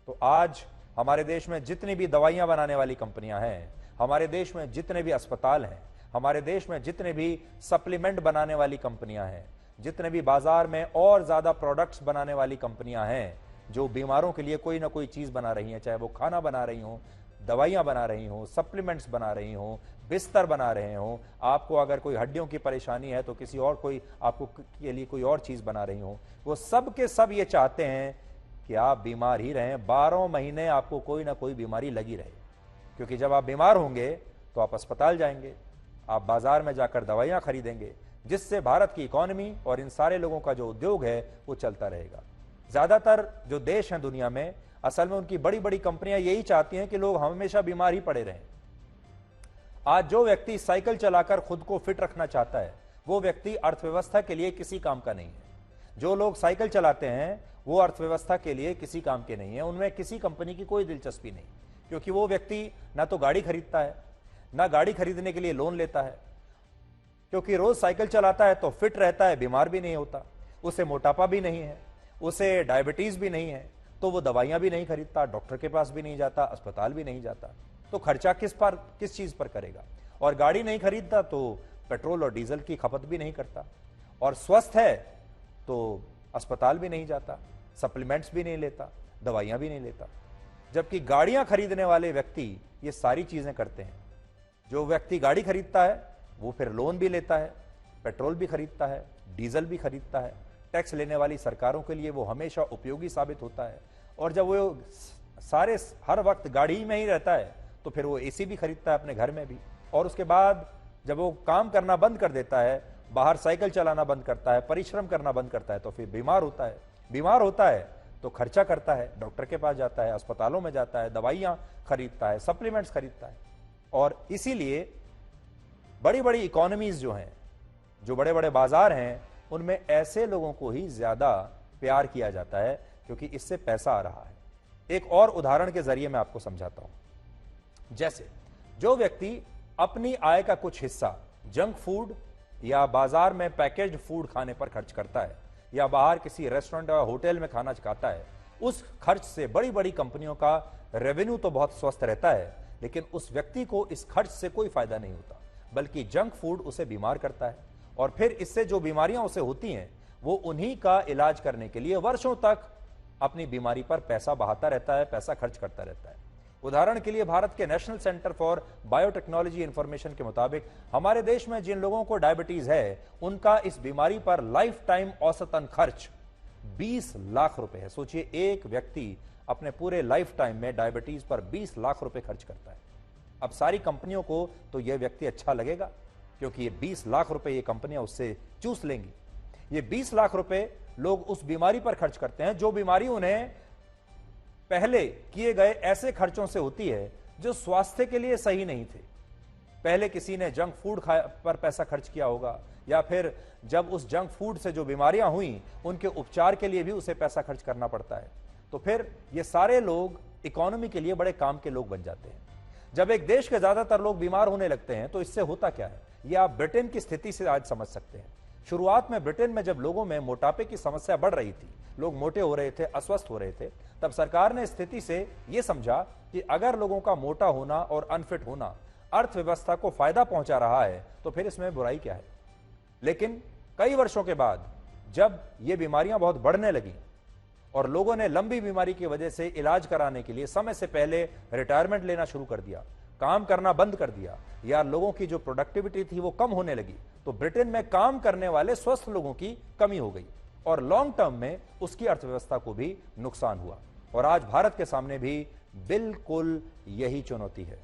तो आज हमारे देश में जितनी भी दवाइयां बनाने वाली कंपनियां हैं, हमारे देश में जितने भी अस्पताल हैं, हमारे देश में जितने भी सप्लीमेंट बनाने वाली कंपनियां हैं, जितने भी बाजार में और ज्यादा प्रोडक्ट्स बनाने वाली कंपनियां हैं जो बीमारों के लिए कोई ना कोई चीज बना रही हैं, चाहे वो खाना बना रही हो, दवाइयां बना रही हो, सप्लीमेंट्स बना रही हो, बिस्तर बना रहे हो, आपको अगर कोई हड्डियों की परेशानी है तो किसी और कोई आपको के लिए कोई और चीज बना रही हो, वो सब के सब ये चाहते हैं कि आप बीमार ही रहें, 12 महीने आपको कोई ना कोई बीमारी लगी रहे। क्योंकि जब आप बीमार होंगे तो आप अस्पताल जाएंगे, आप बाजार में जाकर दवाइयां खरीदेंगे, जिससे भारत की इकोनॉमी और इन सारे लोगों का जो उद्योग है वो चलता रहेगा। ज्यादातर जो देश हैं दुनिया में, असल में उनकी बड़ी बड़ी कंपनियां यही चाहती हैं कि लोग हमेशा बीमार ही पड़े रहें। आज जो व्यक्ति साइकिल चलाकर खुद को फिट रखना चाहता है, वो व्यक्ति अर्थव्यवस्था के लिए किसी काम का नहीं है। जो लोग साइकिल चलाते हैं वो अर्थव्यवस्था के लिए किसी काम के नहीं है, उनमें किसी कंपनी की कोई दिलचस्पी नहीं, क्योंकि वो व्यक्ति ना तो गाड़ी खरीदता है, ना गाड़ी खरीदने के लिए लोन लेता है, क्योंकि रोज साइकिल चलाता है तो फिट रहता है, बीमार भी नहीं होता, उसे मोटापा भी नहीं है, उसे डायबिटीज भी नहीं है, तो वो दवाइयां भी नहीं खरीदता, डॉक्टर के पास भी नहीं जाता, अस्पताल भी नहीं जाता, तो खर्चा किस चीज पर करेगा। और गाड़ी नहीं खरीदता तो पेट्रोल और डीजल की खपत भी नहीं करता, और स्वस्थ है तो अस्पताल भी नहीं जाता, सप्लीमेंट्स भी नहीं लेता, दवाइयां भी नहीं लेता। जबकि गाड़ियां खरीदने वाले व्यक्ति ये सारी चीजें करते हैं। जो व्यक्ति गाड़ी खरीदता है वो फिर लोन भी लेता है, पेट्रोल भी खरीदता है, डीजल भी खरीदता है, टैक्स लेने वाली सरकारों के लिए वो हमेशा उपयोगी साबित होता है। और जब वो सारे हर वक्त गाड़ी में ही रहता है तो फिर वो एसी भी खरीदता है अपने घर में भी, और उसके बाद जब वो काम करना बंद कर देता है, बाहर साइकिल चलाना बंद करता है, परिश्रम करना बंद करता है, तो फिर बीमार होता है तो खर्चा करता है, डॉक्टर के पास जाता है, अस्पतालों में जाता है, दवाइयां खरीदता है, सप्लीमेंट्स खरीदता है। और इसीलिए बड़ी बड़ी इकोनॉमीज जो हैं, जो बड़े बड़े बाजार हैं, उनमें ऐसे लोगों को ही ज्यादा प्यार किया जाता है, क्योंकि इससे पैसा आ रहा है। एक और उदाहरण के जरिए मैं आपको समझाता हूं। जैसे जो व्यक्ति अपनी आय का कुछ हिस्सा जंक फूड या बाजार में पैकेज्ड फूड खाने पर खर्च करता है, या बाहर किसी रेस्टोरेंट या होटल में खाना खाता है, उस खर्च से बड़ी बड़ी कंपनियों का रेवेन्यू तो बहुत स्वस्थ रहता है, लेकिन उस व्यक्ति को इस खर्च से कोई फायदा नहीं होता, बल्कि जंक फूड उसे बीमार करता है। और फिर इससे जो बीमारियां उसे होती हैं वो उन्हीं का इलाज करने के लिए वर्षों तक अपनी बीमारी पर पैसा बहाता रहता है, पैसा खर्च करता रहता है। उदाहरण के लिए भारत के national centre for biotechnology information के मुताबिक हमारे देश में जिन लोगों को डायबिटीज है, उनका इस बीमारी पर लाइफ टाइम औसतन खर्च 20 लाख रुपए है। सोचिए, एक व्यक्ति अपने पूरे लाइफ टाइम में डायबिटीज पर 20 लाख रुपए खर्च करता है। अब सारी कंपनियों को तो यह व्यक्ति अच्छा लगेगा, क्योंकि ये 20 लाख रुपए ये कंपनियां उससे चूस लेंगी। ये 20 लाख रुपए लोग उस बीमारी पर खर्च करते हैं जो बीमारी उन्हें पहले किए गए ऐसे खर्चों से होती है जो स्वास्थ्य के लिए सही नहीं थे। पहले किसी ने जंक फूड पर पैसा खर्च किया होगा, या फिर जब उस जंक फूड से जो बीमारियां हुई उनके उपचार के लिए भी उसे पैसा खर्च करना पड़ता है। तो फिर ये सारे लोग इकोनॉमी के लिए बड़े काम के लोग बन जाते हैं। जब एक देश के ज्यादातर लोग बीमार होने लगते हैं तो इससे होता क्या है, यह आप ब्रिटेन की स्थिति से आज समझ सकते हैं। शुरुआत में ब्रिटेन में जब लोगों में मोटापे की समस्या बढ़ रही थी, लोग मोटे हो रहे थे, अस्वस्थ हो रहे थे, तब सरकार ने स्थिति से यह समझा कि अगर लोगों का मोटा होना और अनफिट होना अर्थव्यवस्था को फायदा पहुंचा रहा है तो फिर इसमें बुराई क्या है। लेकिन कई वर्षों के बाद जब ये बीमारियां बहुत बढ़ने लगी और लोगों ने लंबी बीमारी की वजह से इलाज कराने के लिए समय से पहले रिटायरमेंट लेना शुरू कर दिया, काम करना बंद कर दिया, या लोगों की जो प्रोडक्टिविटी थी वो कम होने लगी, तो ब्रिटेन में काम करने वाले स्वस्थ लोगों की कमी हो गई और लॉन्ग टर्म में उसकी अर्थव्यवस्था को भी नुकसान हुआ। और आज भारत के सामने भी बिल्कुल यही चुनौती है।